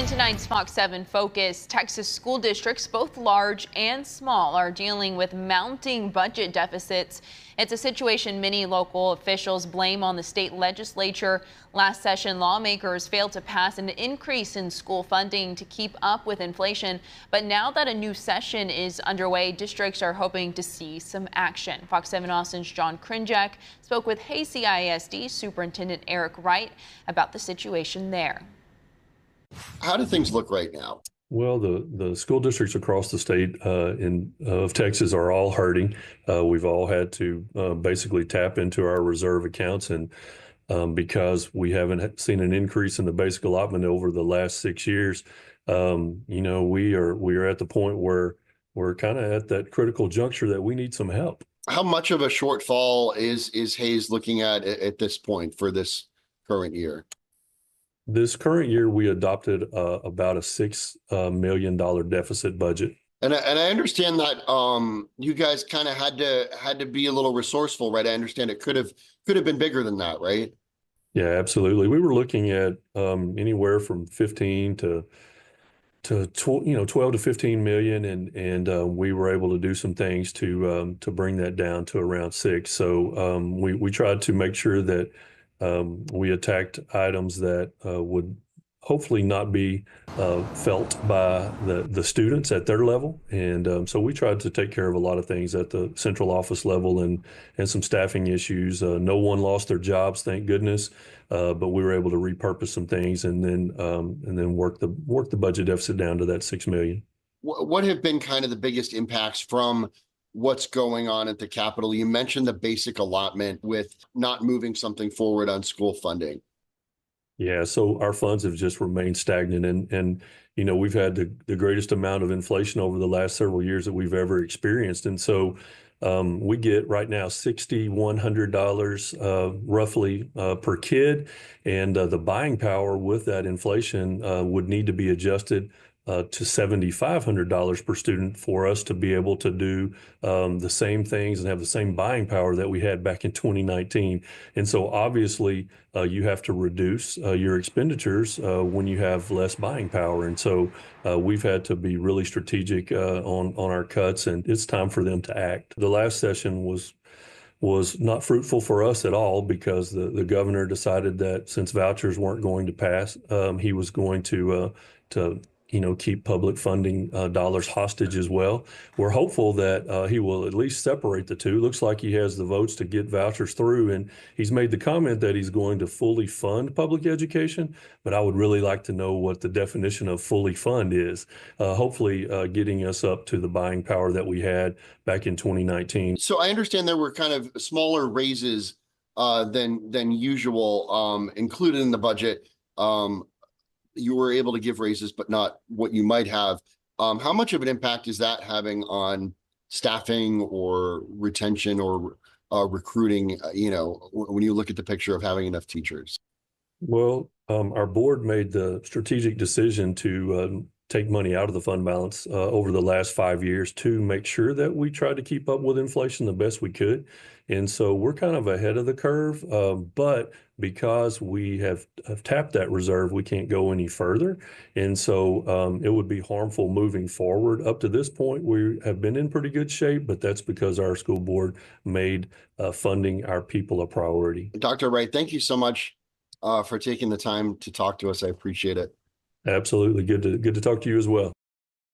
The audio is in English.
In tonight's Fox 7 Focus, Texas school districts, both large and small, are dealing with mounting budget deficits. It's a situation many local officials blame on the state legislature. Last session, lawmakers failed to pass an increase in school funding to keep up with inflation. But now that a new session is underway, districts are hoping to see some action. Fox 7 Austin's John Krinjak spoke with CISD Superintendent Wright about the situation there. How do things look right now? Well, the school districts across the state of Texas are all hurting. We've all had to basically tap into our reserve accounts, and because we haven't seen an increase in the basic allotment over the last 6 years, we are at the point where we're kind of at that critical juncture that we need some help. How much of a shortfall is Hayes looking at this point for this current year? This current year, we adopted about a $6 million deficit budget. And I understand that you guys kind of had to be a little resourceful, right? I understand it could have been bigger than that, right? Yeah, absolutely. We were looking at anywhere from 15 to 12 to 15 million, and we were able to do some things to bring that down to around 6. So we tried to make sure that we attacked items that would hopefully not be felt by the students at their level. And so we tried to take care of a lot of things at the central office level and some staffing issues. No one lost their jobs, thank goodness, but we were able to repurpose some things and then work the budget deficit down to that 6 million. What have been kind of the biggest impacts from what's going on at the Capitol? You mentioned the basic allotment with not moving something forward on school funding. Yeah, so our funds have just remained stagnant, and we've had the greatest amount of inflation over the last several years that we've ever experienced. And so we get right now $6,100 roughly per kid, and the buying power with that inflation would need to be adjusted to $7,500 per student for us to be able to do the same things and have the same buying power that we had back in 2019. And so obviously you have to reduce your expenditures when you have less buying power. And so we've had to be really strategic on our cuts, and it's time for them to act. The last session was not fruitful for us at all because the governor decided that since vouchers weren't going to pass, he was going to keep public funding dollars hostage as well. We're hopeful that he will at least separate the two. Looks like he has the votes to get vouchers through, and he's made the comment that he's going to fully fund public education, but I would really like to know what the definition of fully fund is. Hopefully getting us up to the buying power that we had back in 2019. So I understand there were kind of smaller raises than usual included in the budget. You were able to give raises, but not what you might have. How much of an impact is that having on staffing or retention or recruiting, when you look at the picture of having enough teachers? Well, our board made the strategic decision to take money out of the fund balance over the last 5 years to make sure that we tried to keep up with inflation the best we could. And so we're kind of ahead of the curve, but because we have tapped that reserve, we can't go any further. And so it would be harmful moving forward. Up to this point, we have been in pretty good shape, but that's because our school board made funding our people a priority. Dr. Wright, thank you so much for taking the time to talk to us. I appreciate it. Absolutely. Good to talk to you as well.